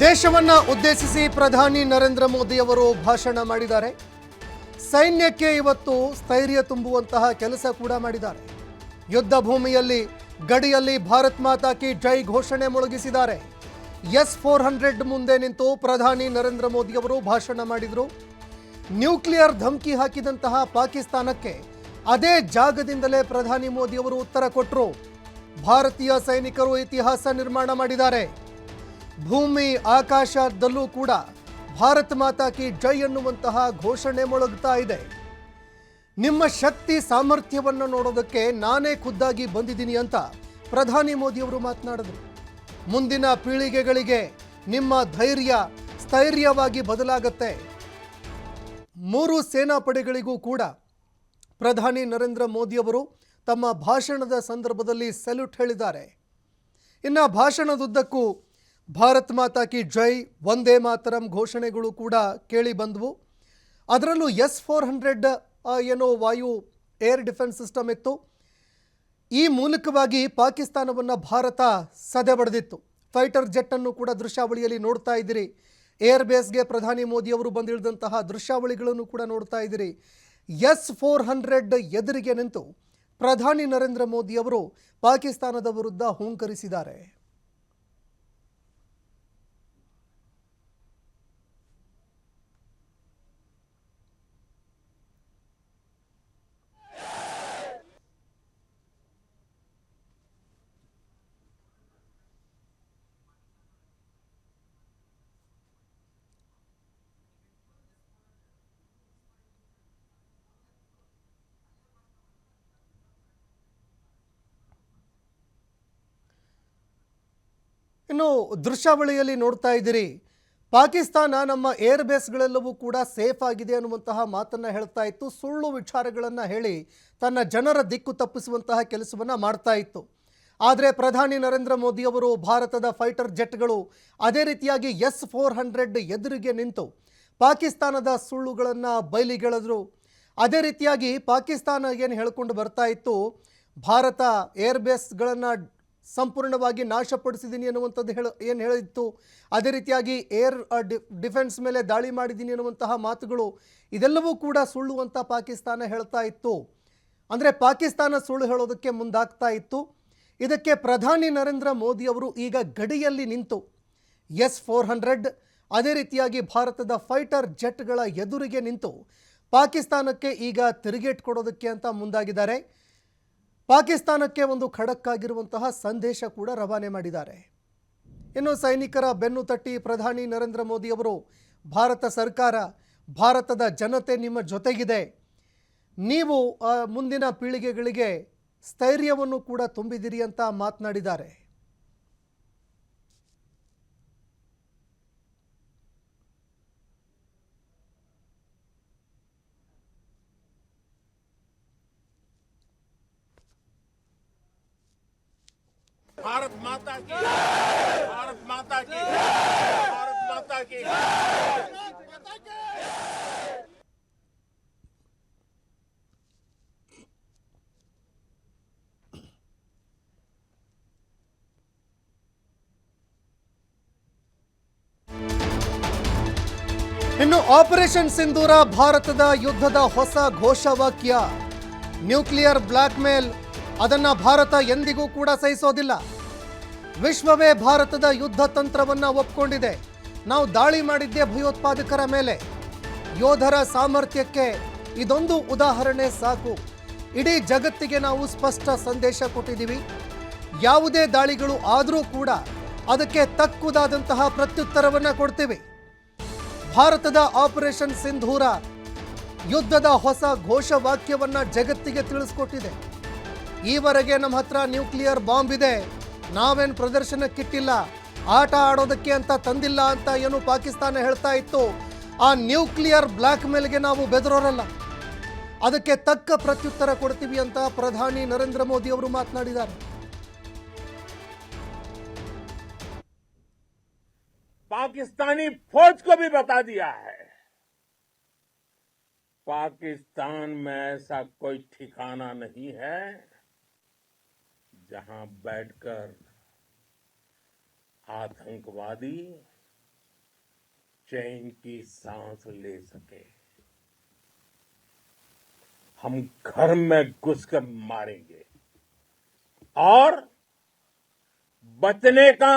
ದೇಶವನ್ನ ಉದ್ದೇಶಿಸಿ ಪ್ರಧಾನಿ ನರೇಂದ್ರ ಮೋದಿ ಅವರು ಭಾಷಣ ಮಾಡಿದ್ದಾರೆ. ಸೈನ್ಯಕ್ಕೆ ಇವತ್ತು ಸ್ಥೈರ್ಯ ತುಂಬುವಂತಹ ಕೆಲಸ ಕೂಡ ಮಾಡಿದ್ದಾರೆ. ಯುದ್ಧ ಭೂಮಿಯಲ್ಲಿ ಗಡಿಯಲ್ಲಿ ಭಾರತ್ ಮಾತಾ ಕಿ ಜೈ ಘೋಷಣೆ ಮೊಳಗಿಸಿದ್ದಾರೆ. S-400 ಮುಂದೆ ನಿಂತು ಪ್ರಧಾನಿ ನರೇಂದ್ರ ಮೋದಿ ಅವರು ಭಾಷಣ ಮಾಡಿದರು. ನ್ಯೂಕ್ಲಿಯರ್ ಧಮಕಿ ಹಾಕಿದಂತಹ ಪಾಕಿಸ್ತಾನಕ್ಕೆ ಅದೇ ಜಾಗದಿಂದಲೇ ಪ್ರಧಾನಿ ಮೋದಿ ಅವರು ಉತ್ತರ ಕೊಟ್ಟರು. ಭಾರತೀಯ ಸೈನಿಕರು ಇತಿಹಾಸ ನಿರ್ಮಾಣ ಮಾಡಿದ್ದಾರೆ. ಭೂಮಿ ಆಕಾಶದಲ್ಲೂ ಕೂಡ ಭಾರತ್ ಮಾತಾ ಕಿ ಜೈ ಅನ್ನುವಂತಹ ಘೋಷಣೆ ಮೊಳಗ್ತಾ ಇದೆ. ನಿಮ್ಮ ಶಕ್ತಿ ಸಾಮರ್ಥ್ಯವನ್ನು ನೋಡೋದಕ್ಕೆ ನಾನೇ ಖುದ್ದಾಗಿ ಬಂದಿದ್ದೀನಿ ಅಂತ ಪ್ರಧಾನಿ ಮೋದಿ ಅವರು ಮಾತನಾಡಿದರು. ಮುಂದಿನ ಪೀಳಿಗೆಗಳಿಗೆ ನಿಮ್ಮ ಧೈರ್ಯ ಸ್ಥೈರ್ಯವಾಗಿ ಬದಲಾಗತ್ತೆ. 3 ಸೇನಾಪಡೆಗಳಿಗೂ ಕೂಡ ಪ್ರಧಾನಿ ನರೇಂದ್ರ ಮೋದಿ ಅವರು ತಮ್ಮ ಭಾಷಣದ ಸಂದರ್ಭದಲ್ಲಿ ಸಲ್ಯೂಟ್ ಹೇಳಿದ್ದಾರೆ. ಇನ್ನು ಭಾಷಣದುದ್ದಕ್ಕೂ ಭಾರತ್ ಮಾತಾ ಕಿ ಜೈ, ವಂದೇ ಮಾತರಂ ಘೋಷಣೆಗಳು ಕೂಡ ಕೇಳಿ ಬಂದವು. ಅದರಲ್ಲೂ S-400 ಏನೋ ವಾಯು ಏರ್ ಡಿಫೆನ್ಸ್ ಸಿಸ್ಟಮ್ ಇತ್ತು. ಈ ಮೂಲಕವಾಗಿ ಪಾಕಿಸ್ತಾನವನ್ನು ಭಾರತ ಸದೆಬಡಿದಿತ್ತು. ಫೈಟರ್ ಜೆಟ್ ಅನ್ನು ಕೂಡ ದೃಶ್ಯಾವಳಿಯಲ್ಲಿ ನೋಡ್ತಾ ಇದ್ದೀರಿ. ಏರ್ ಬೇಸ್ಗೆ ಪ್ರಧಾನಿ ಮೋದಿ ಅವರು ಬಂದಿಳಿದಂತಹ ದೃಶ್ಯಾವಳಿಗಳನ್ನು ಕೂಡ ನೋಡ್ತಾ ಇದ್ದೀರಿ. S-400 ಎದುರಿಗೆ ನಿಂತು ಪ್ರಧಾನಿ ನರೇಂದ್ರ ಮೋದಿ ಅವರು ಪಾಕಿಸ್ತಾನದ ವಿರುದ್ಧ ಹೂಂಕರಿಸಿದ್ದಾರೆ. ಇನ್ನು ದೃಶ್ಯಾವಳಿಯಲ್ಲಿ ನೋಡ್ತಾ ಇದ್ದೀರಿ, ಪಾಕಿಸ್ತಾನ ನಮ್ಮ ಏರ್ ಬೇಸ್ಗಳೆಲ್ಲವೂ ಕೂಡ ಸೇಫ್ ಆಗಿದೆ ಅನ್ನುವಂತಹ ಮಾತನ್ನು ಹೇಳ್ತಾ ಇತ್ತು. ಸುಳ್ಳು ವಿಚಾರಗಳನ್ನು ಹೇಳಿ ತನ್ನ ಜನರ ದಿಕ್ಕು ತಪ್ಪಿಸುವಂತಹ ಕೆಲಸವನ್ನು ಮಾಡ್ತಾ ಇತ್ತು. ಆದರೆ ಪ್ರಧಾನಿ ನರೇಂದ್ರ ಮೋದಿ ಅವರು ಭಾರತದ ಫೈಟರ್ ಜೆಟ್ಗಳು ಅದೇ ರೀತಿಯಾಗಿ S-400 ಎದುರಿಗೆ ನಿಂತು ಪಾಕಿಸ್ತಾನದ ಸುಳ್ಳುಗಳನ್ನು ಬಯಲಿಗೆಳೆದರು. ಅದೇ ರೀತಿಯಾಗಿ ಪಾಕಿಸ್ತಾನ ಏನು ಹೇಳ್ಕೊಂಡು ಬರ್ತಾ ಇತ್ತು, ಭಾರತ ಏರ್ ಬೇಸ್ಗಳನ್ನು ಸಂಪೂರ್ಣವಾಗಿ ನಾಶಪಡಿಸಿದ್ದೀನಿ ಅನ್ನುವಂಥದ್ದು ಏನು ಹೇಳಿತ್ತು. ಅದೇ ರೀತಿಯಾಗಿ ಏರ್ ಡಿಫೆನ್ಸ್ ಮೇಲೆ ದಾಳಿ ಮಾಡಿದ್ದೀನಿ ಅನ್ನುವಂತಹ ಮಾತುಗಳು ಇದೆಲ್ಲವೂ ಕೂಡ ಸುಳ್ಳು ಅಂತ ಪಾಕಿಸ್ತಾನ ಹೇಳ್ತಾ ಇತ್ತು. ಅಂದರೆ ಪಾಕಿಸ್ತಾನ ಸುಳ್ಳು ಹೇಳೋದಕ್ಕೆ ಮುಂದಾಗ್ತಾ ಇತ್ತು. ಇದಕ್ಕೆ ಪ್ರಧಾನಿ ನರೇಂದ್ರ ಮೋದಿ ಅವರು ಈಗ ಗಡಿಯಲ್ಲಿ ನಿಂತು S-400 ಅದೇ ರೀತಿಯಾಗಿ ಭಾರತದ ಫೈಟರ್ ಜೆಟ್ಗಳ ಎದುರಿಗೆ ನಿಂತು ಪಾಕಿಸ್ತಾನಕ್ಕೆ ಈಗ ತಿರುಗೇಟು ಕೊಡೋದಕ್ಕೆ ಅಂತ ಮುಂದಾಗಿದ್ದಾರೆ. ಪಾಕಿಸ್ತಾನಕ್ಕೆ ಒಂದು ಖಡಕ್ ಆಗಿರುವಂತಹ ಸಂದೇಶ ಕೂಡ ರವಾನೆ ಮಾಡಿದ್ದಾರೆ. ಇನ್ನು ಸೈನಿಕರ ಬೆನ್ನು ತಟ್ಟಿ ಪ್ರಧಾನಿ ನರೇಂದ್ರ ಮೋದಿ ಅವರು ಭಾರತ ಸರ್ಕಾರ, ಭಾರತದ ಜನತೆ ನಿಮ್ಮ ಜೊತೆಗಿದೆ, ನೀವು ಮುಂದಿನ ಪೀಳಿಗೆಗಳಿಗೆ ಸ್ಥೈರ್ಯವನ್ನು ಕೂಡ ತುಂಬಿದಿರಿ ಅಂತ ಮಾತನಾಡಿದ್ದಾರೆ. भारत माता की, भारत माता की, भारत माता की। ಇನ್ನು ಆಪರೇಷನ್ ಸಿಂಧೂರ ಭಾರತದ ಯುದ್ಧದ ಹೊಸ ಘೋಷವಾಕ್ಯ. ನ್ಯೂಕ್ಲಿಯರ್ ಬ್ಲ್ಯಾಕ್ ಮೇಲ್ ಅದನ್ನು ಭಾರತ ಎಂದಿಗೂ ಕೂಡ ಸಹಿಸೋದಿಲ್ಲ. ವಿಶ್ವವೇ ಭಾರತದ ಯುದ್ಧ ತಂತ್ರವನ್ನು ಒಪ್ಕೊಂಡಿದೆ. ನಾವು ದಾಳಿ ಮಾಡಿದ್ದೇ ಭಯೋತ್ಪಾದಕರ ಮೇಲೆ. ಯೋಧರ ಸಾಮರ್ಥ್ಯಕ್ಕೆ ಇದೊಂದು ಉದಾಹರಣೆ ಸಾಕು. ಇಡೀ ಜಗತ್ತಿಗೆ ನಾವು ಸ್ಪಷ್ಟ ಸಂದೇಶ ಕೊಟ್ಟಿದ್ದೀವಿ. ಯಾವುದೇ ದಾಳಿಗಳು ಆದರೂ ಕೂಡ ಅದಕ್ಕೆ ತಕ್ಕುದಾದಂತಹ ಪ್ರತ್ಯುತ್ತರವನ್ನು ಕೊಡ್ತೀವಿ. ಭಾರತದ ಆಪರೇಷನ್ ಸಿಂಧೂರ ಯುದ್ಧದ ಹೊಸ ಘೋಷವಾಕ್ಯವನ್ನು ಜಗತ್ತಿಗೆ ತಿಳಿಸ್ಕೊಟ್ಟಿದೆ. ಈವರೆಗೆ ನಮ್ಮ ಹತ್ರ ನ್ಯೂಕ್ಲಿಯರ್ ಬಾಂಬ್ ಇದೆ, ನಾವೇನು ಪ್ರದರ್ಶನಕ್ಕಿಟ್ಟಿಲ್ಲ, ಆಟ ಆಡೋದಕ್ಕೆ ಅಂತ ತಂದಿಲ್ಲ ಅಂತ ಏನು ಪಾಕಿಸ್ತಾನ ಹೇಳ್ತಾ ಇತ್ತು. ಆ ನ್ಯೂಕ್ಲಿಯರ್ ಬ್ಲ್ಯಾಕ್ ಮೇಲ್ಗೆ ನಾವು ಬೆದರೋರಲ್ಲ, ಅದಕ್ಕೆ ತಕ್ಕ ಪ್ರತ್ಯುತ್ತರ ಕೊಡ್ತೀವಿ ಅಂತ ಪ್ರಧಾನಿ ನರೇಂದ್ರ ಮೋದಿ ಅವರು ಮಾತನಾಡಿದ್ದಾರೆ. पाकिस्तानी फौज को भी बता दिया है, पाकिस्तान में ऐसा कोई ठिकाना नहीं है जहां बैठकर आतंकवादी चैन की सांस ले सके। हम घर में घुसकर मारेंगे और बचने का